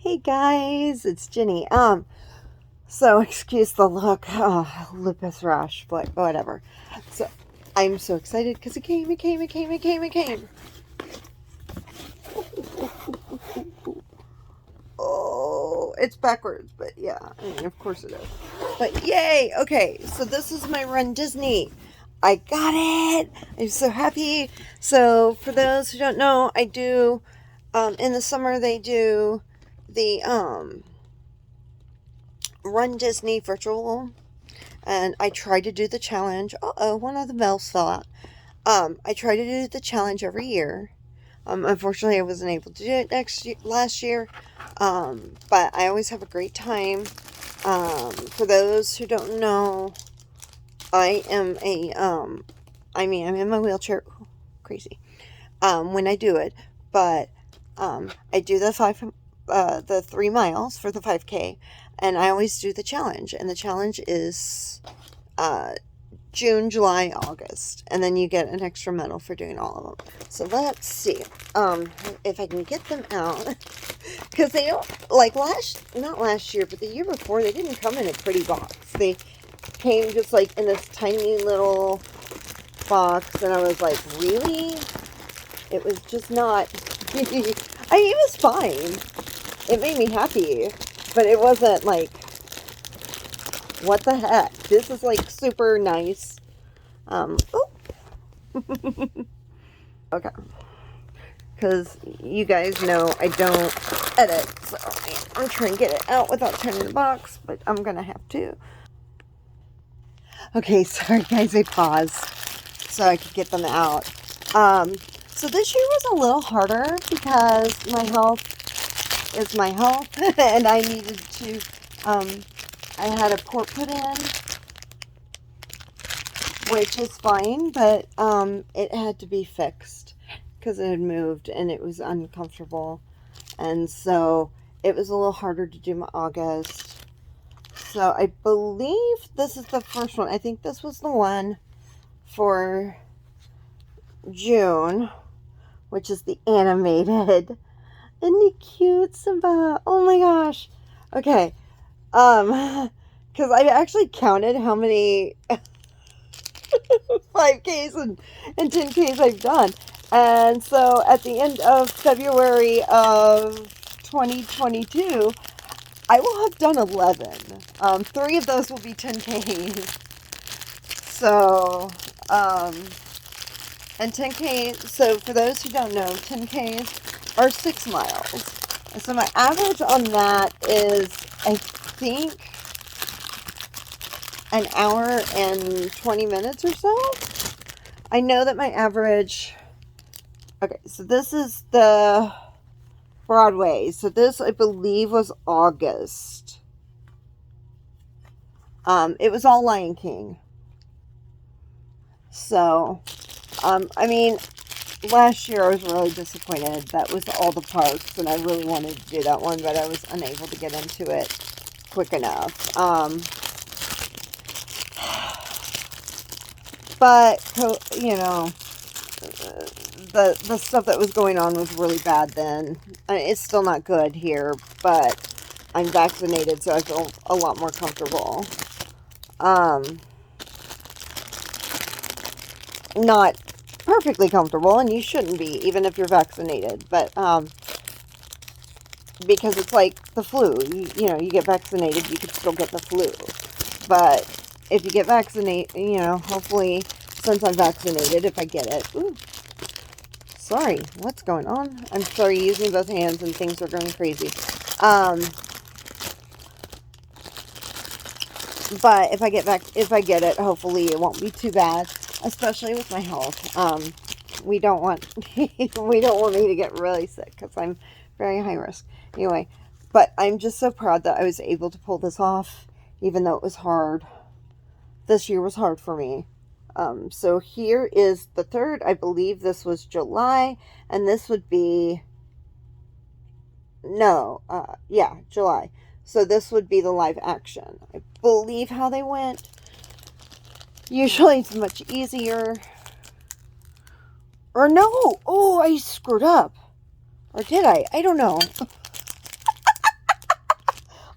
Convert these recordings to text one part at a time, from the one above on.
Hey guys, it's Jenny. So excuse the look, lupus rash, but whatever. So I'm so excited because it came. Oh, it's backwards, but yeah, I mean, of course it is. But yay! Okay, so this is my Run Disney. I got it! I'm so happy. So for those who don't know, I do, in the summer they do the, Run Disney virtual, and I try to do the challenge. One of the bells fell out. I try to do the challenge every year. Unfortunately, I wasn't able to do it last year. But I always have a great time. For those who don't know, I am I'm in my wheelchair. Crazy. When I do it, but I do the 3 miles for the 5K, and I always do the challenge. And the challenge is June, July, August, and then you get an extra medal for doing all of them. So let's see if I can get them out, because they don't, like not last year, but the year before, they didn't come in a pretty box. They came just like in this tiny little box, and I was like, really? It was just not. I mean, it was fine. It made me happy, but it wasn't like, what the heck? This is like super nice. Oh. Okay. Because you guys know I don't edit, so I'm trying to get it out without turning the box, but I'm gonna have to. Okay, sorry guys, I paused so I could get them out. So this year was a little harder because my health is my health, and I needed to, I had a port put in, which is fine, but it had to be fixed because it had moved and it was uncomfortable, and so it was a little harder to do my August. So I believe this is the first one. I think this was the one for June, which is the animated. Isn't he cute, Simba? Oh my gosh. Okay. Because I actually counted how many 5Ks and 10Ks I've done. And so at the end of February of 2022, I will have done 11. 3 of those will be 10Ks. So, and 10K, so for those who don't know, 10Ks are 6 miles. And so my average on that is, I think, an hour and 20 minutes or so. I know that my average, okay, so this is the Broadway. So this, I believe, was August. It was all Lion King. So, I mean, last year I was really disappointed. That was all the parks, and I really wanted to do that one, but I was unable to get into it quick enough. But, you know, the stuff that was going on was really bad then. I mean, it's still not good here, but I'm vaccinated, so I feel a lot more comfortable. Not perfectly comfortable, and you shouldn't be, even if you're vaccinated, but because it's like the flu. You know, you get vaccinated, you could still get the flu. But if you get vaccinated, you know, hopefully, since I'm vaccinated, if I get it. Ooh, sorry, what's going on? I'm sorry, using both hands and things are going crazy. But if I get it, hopefully it won't be too bad, especially with my health. We don't want we don't want me to get really sick because I'm very high risk. Anyway, but I'm just so proud that I was able to pull this off, even though it was hard. This year was hard for me. So here is the 3rd. I believe this was July, and this would be, no, yeah, July. So this would be the live action. I believe how they went. Usually it's much easier. Or no! Oh, I screwed up. Or did I? I don't know.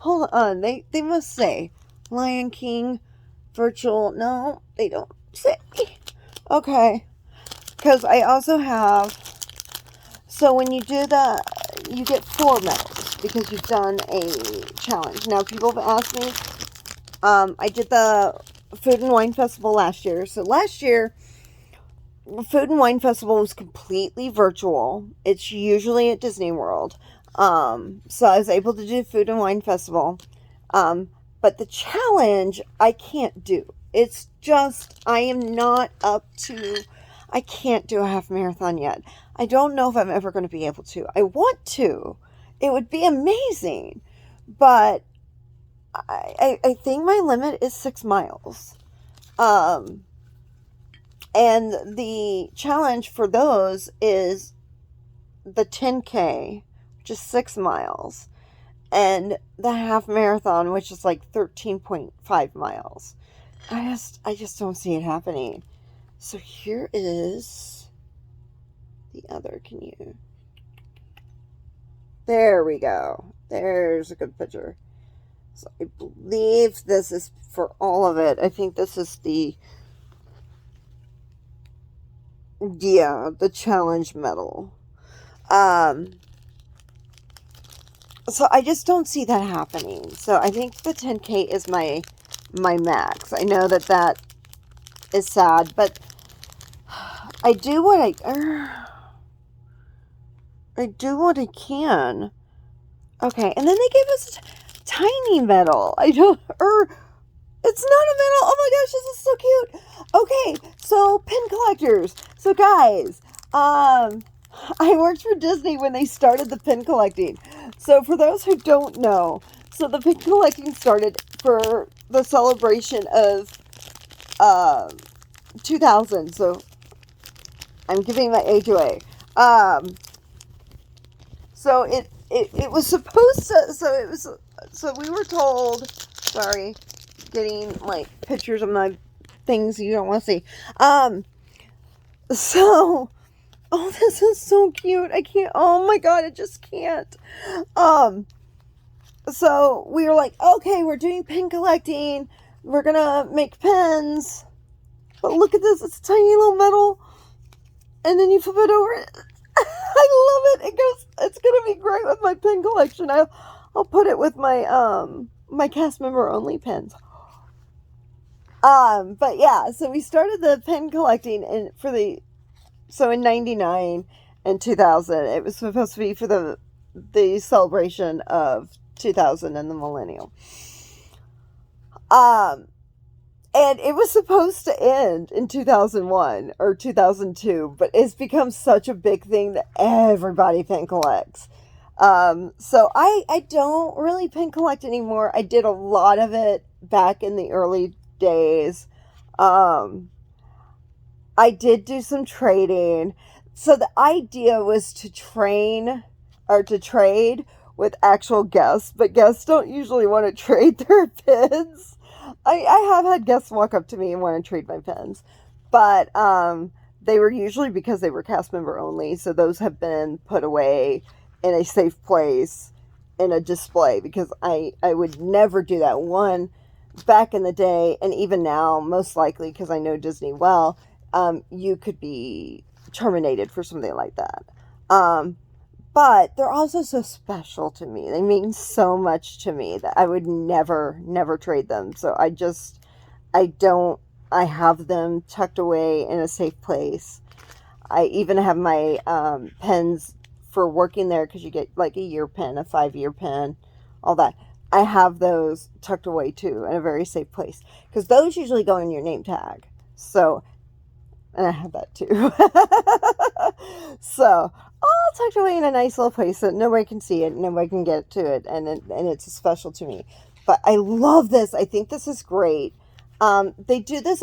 Hold on. They must say Lion King virtual. No, they don't say. Okay. Because I also have. So when you do you get 4 medals because you've done a challenge. Now, people have asked me. I did the Food and Wine Festival last year. So last year, Food and Wine Festival was completely virtual. It's usually at Disney World. So I was able to do Food and Wine Festival. But the challenge I can't do. It's just, I am not up to, I can't do a half marathon yet. I don't know if I'm ever going to be able to. I want to. It would be amazing. But I think my limit is 6 miles. And the challenge for those is the 10K, which is 6 miles, and the half marathon, which is like 13.5 miles. I just don't see it happening. So here is the other. Can you? There we go. There's a good picture. So I believe this is for all of it. I think this is the challenge medal. So I just don't see that happening. So I think the 10K is my max. I know that is sad, but I do what I can. Okay, and then they gave us a tiny medal. It's not a medal. Oh my gosh, this is so cute. Okay, so pin collectors. So guys, I worked for Disney when they started the pin collecting. So for those who don't know, so the pin collecting started for the celebration of 2000. So I'm giving my age away. So it was supposed to, so we were told, sorry, getting like pictures of my things you don't want to see. So, oh, this is so cute. I can't, oh my God, I just can't. So we were like, okay, we're doing pin collecting. We're gonna make pins. But look at this, it's a tiny little medal. And then you flip it over. I love it. It's gonna be great with my pin collection. I'll put it with my my cast member only pins. But yeah, so we started the pin collecting in 99 and 2000. It was supposed to be for the celebration of 2000 and the millennium. And it was supposed to end in 2001 or 2002, but it's become such a big thing that everybody pin collects. So I don't really pin collect anymore. I did a lot of it back in the early days. I did do some trading. So the idea was to trade with actual guests, but guests don't usually want to trade their pins. I have had guests walk up to me and want to trade my pens, but they were usually because they were cast member only, so those have been put away in a safe place in a display, because I would never do that. One, back in the day, and even now, most likely, because I know Disney well, you could be terminated for something like that. But they're also so special to me. They mean so much to me that I would never trade them. So I have them tucked away in a safe place. I even have my pens for working there, because you get like a year pen, a 5-year pen, all that. I have those tucked away too in a very safe place, because those usually go in your name tag. So, and I have that too. So all tucked away in a nice little place that nobody can see it, nobody can get to it, and it's special to me. But I love this. I think this is great. They do this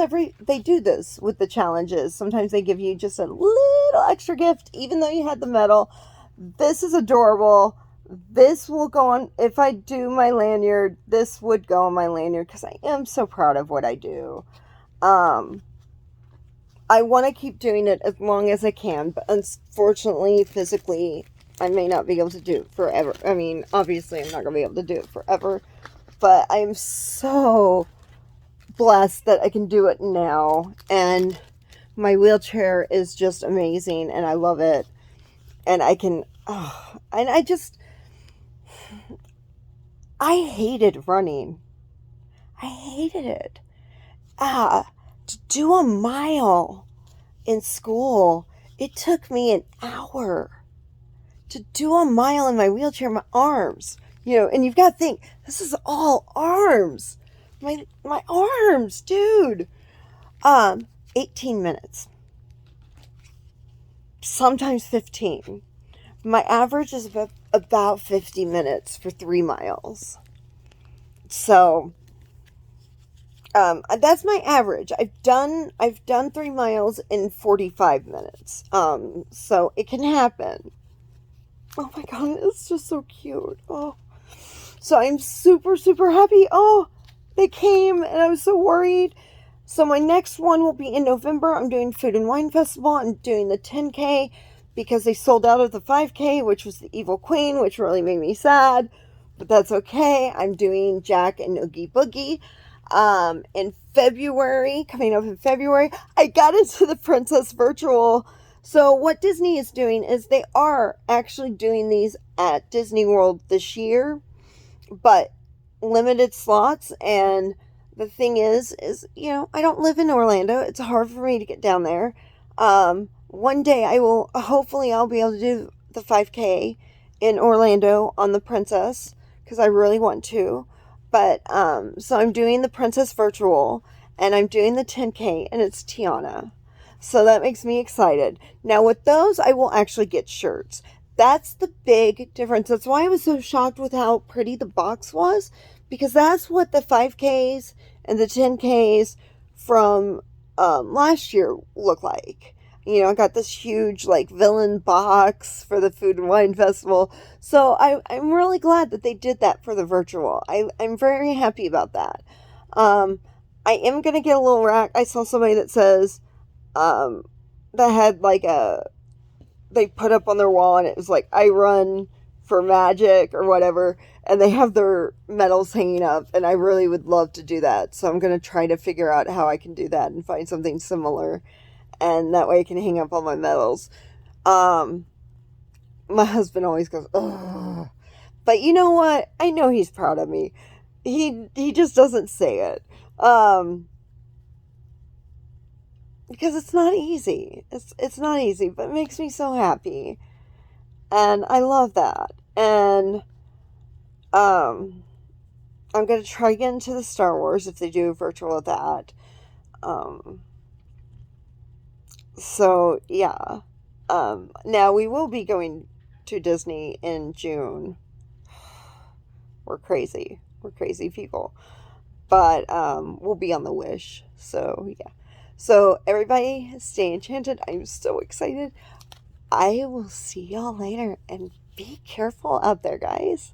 with the challenges. Sometimes they give you just a little extra gift, even though you had the medal. This is adorable. This will go on, if I do my lanyard, this would go on my lanyard, because I am so proud of what I do. I want to keep doing it as long as I can, but unfortunately, physically, I may not be able to do it forever. I mean, obviously, I'm not going to be able to do it forever. But I'm so blessed that I can do it now. And my wheelchair is just amazing. And I love it. And I can. Oh, and I hated running. I hated it. To do a mile in school, it took me an hour to do a mile in my wheelchair, my arms, and you've got to think, this is all arms. My arms, dude. 18 minutes. Sometimes 15. My average is about 50 minutes for 3 miles. So, that's my average. I've done 3 miles in 45 minutes. So it can happen. Oh my god, it's just so cute. Oh. So I'm super, super happy. Oh, they came and I was so worried. So my next one will be in November. I'm doing Food and Wine Festival. I'm doing the 10K because they sold out of the 5K, which was the Evil Queen, which really made me sad. But that's okay. I'm doing Jack and Oogie Boogie in February, coming up in February. I got into the Princess Virtual. So what Disney is doing is they are actually doing these at Disney World this year, but limited slots. And the thing is, I don't live in Orlando. It's hard for me to get down there. One day hopefully I'll be able to do the 5K in Orlando on the Princess, because I really want to. But, so I'm doing the Princess Virtual, and I'm doing the 10K, and it's Tiana. So that makes me excited. Now with those, I will actually get shirts. That's the big difference. That's why I was so shocked with how pretty the box was, because that's what the 5Ks and the 10Ks from last year look like. I got this huge villain box for the Food and Wine Festival. So I'm really glad that they did that for the virtual. I'm very happy about that. I am going to get a little rack. I saw somebody that says, that had they put up on their wall, and it was like, I run for magic or whatever, and they have their medals hanging up, and I really would love to do that. So I'm going to try to figure out how I can do that and find something similar, and that way I can hang up all my medals. My husband always goes, ugh. But you know what? I know he's proud of me. He just doesn't say it. Because it's not easy. It's not easy, but it makes me so happy. And I love that. And I'm going to try to get into the Star Wars if they do a virtual of that. So yeah. Now we will be going to Disney in June. We're crazy. We're crazy people. But we'll be on the Wish. So yeah. So everybody stay enchanted. I'm so excited. I will see y'all later, and be careful out there, guys.